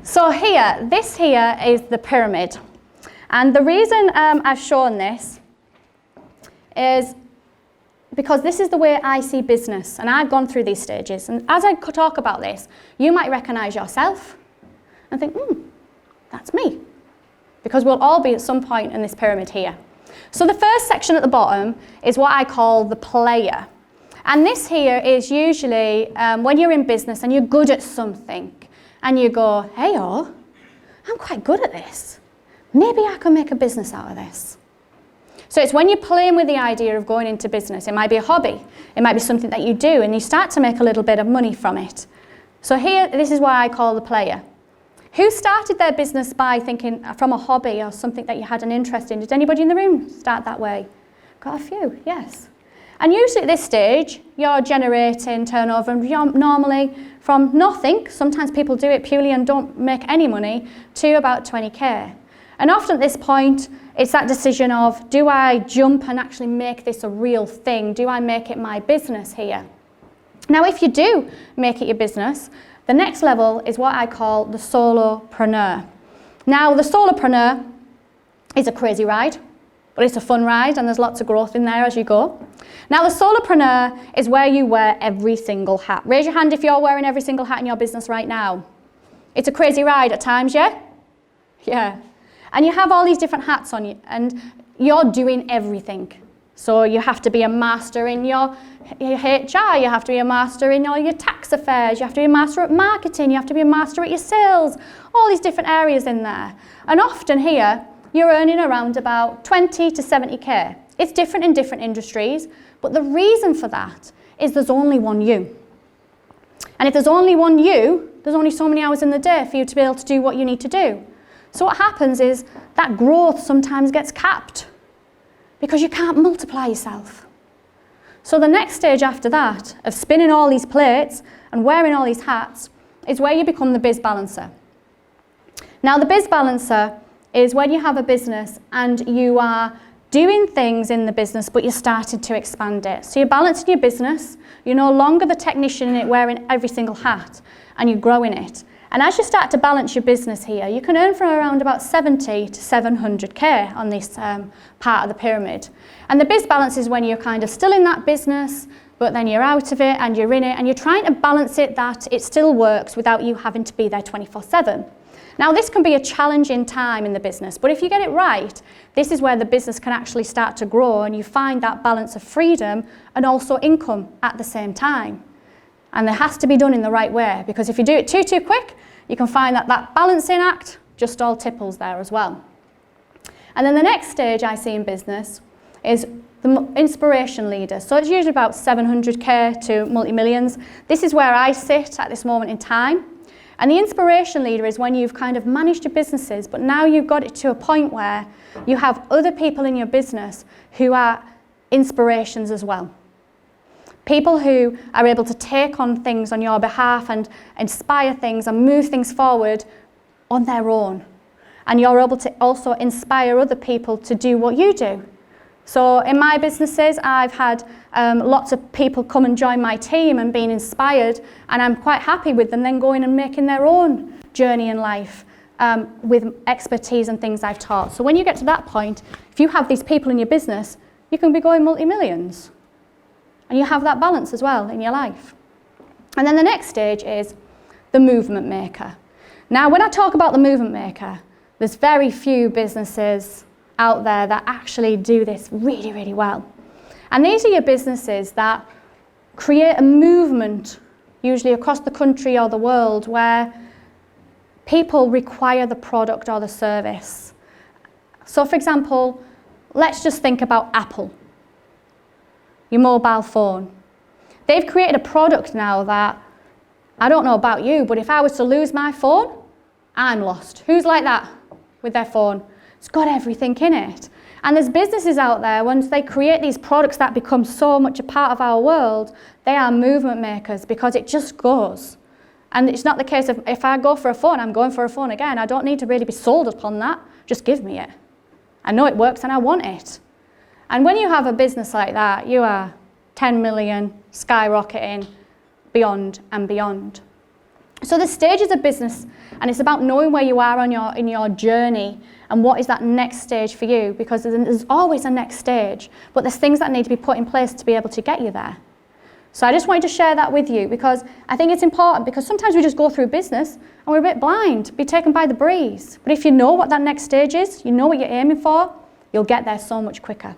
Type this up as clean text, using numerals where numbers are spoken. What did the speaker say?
So this here is the pyramid. And the reason I've shown this is because this is the way I see business, and I've gone through these stages. And as I talk about this, you might recognize yourself and think, that's me. Because we'll all be at some point in this pyramid here. So the first section at the bottom is what I call the player. And this here is usually when you're in business and you're good at something, and you go, hey, I'm quite good at this. Maybe I can make a business out of this. So it's when you're playing with the idea of going into business. It might be a hobby. It might be something that you do, and you start to make a little bit of money from it. So here, this is what I call the player. Who started their business by thinking from a hobby or something that you had an interest in? Did anybody in the room start that way? Got a few, yes. And usually at this stage, you're generating turnover normally from nothing. Sometimes people do it purely and don't make any money, to about 20k. And often at this point, it's that decision of, do I jump and actually make this a real thing? Do I make it my business here? Now, if you do make it your business, the next level is what I call the solopreneur. Now, the solopreneur is a crazy ride, but it's a fun ride, and there's lots of growth in there as you go. Now, the solopreneur is where you wear every single hat. Raise your hand if you're wearing every single hat in your business right now. It's a crazy ride at times, yeah? Yeah. And you have all these different hats on you, and you're doing everything. So you have to be a master in your HR, you have to be a master in all your tax affairs, you have to be a master at marketing, you have to be a master at your sales, all these different areas in there. And often here, you're earning around about 20 to 70k. It's different in different industries, but the reason for that is there's only one you. And if there's only one you, there's only so many hours in the day for you to be able to do what you need to do. So what happens is that growth sometimes gets capped because you can't multiply yourself. So the next stage after that, of spinning all these plates and wearing all these hats, is where you become the biz balancer. Now, the biz balancer is when you have a business and you are doing things in the business, but you're starting to expand it. So you're balancing your business, you're no longer the technician in it wearing every single hat, and you're growing it. And as you start to balance your business here, you can earn from around about 70 to 700k on this part of the pyramid. And the biz balance is when you're kind of still in that business, but then you're out of it and you're in it, and you're trying to balance it that it still works without you having to be there 24/7. Now, this can be a challenging time in the business, but if you get it right, this is where the business can actually start to grow, and you find that balance of freedom and also income at the same time. And it has to be done in the right way, because if you do it too quick, you can find that balancing act just all tipples there as well. And then the next stage I see in business is the inspiration leader. So it's usually about 700k to multi-millions. This is where I sit at this moment in time. And the inspiration leader is when you've kind of managed your businesses, but now you've got it to a point where you have other people in your business who are inspirations as well. People who are able to take on things on your behalf and inspire things and move things forward on their own. And you're able to also inspire other people to do what you do. So in my businesses, I've had lots of people come and join my team and being inspired, and I'm quite happy with them then going and making their own journey in life with expertise and things I've taught. So when you get to that point, if you have these people in your business, you can be going multi-millions. And you have that balance as well in your life. And then the next stage is the movement maker. Now, when I talk about the movement maker, there's very few businesses out there that actually do this really, really well. And these are your businesses that create a movement, usually across the country or the world, where people require the product or the service. So, for example, let's just think about Apple. Your mobile phone. They've created a product now that, I don't know about you, but if I was to lose my phone, I'm lost. Who's like that with their phone? It's got everything in it. And there's businesses out there, once they create these products that become so much a part of our world, they are movement makers because it just goes. And it's not the case of, if I go for a phone, I'm going for a phone again. I don't need to really be sold upon that. Just give me it. I know it works and I want it. And when you have a business like that, you are 10 million skyrocketing beyond and beyond. So the stages of business, and it's about knowing where you are in your journey and what is that next stage for you, because there's always a next stage, but there's things that need to be put in place to be able to get you there. So I just wanted to share that with you, because I think it's important, because sometimes we just go through business and we're a bit blind, be taken by the breeze. But if you know what that next stage is, you know what you're aiming for, you'll get there so much quicker.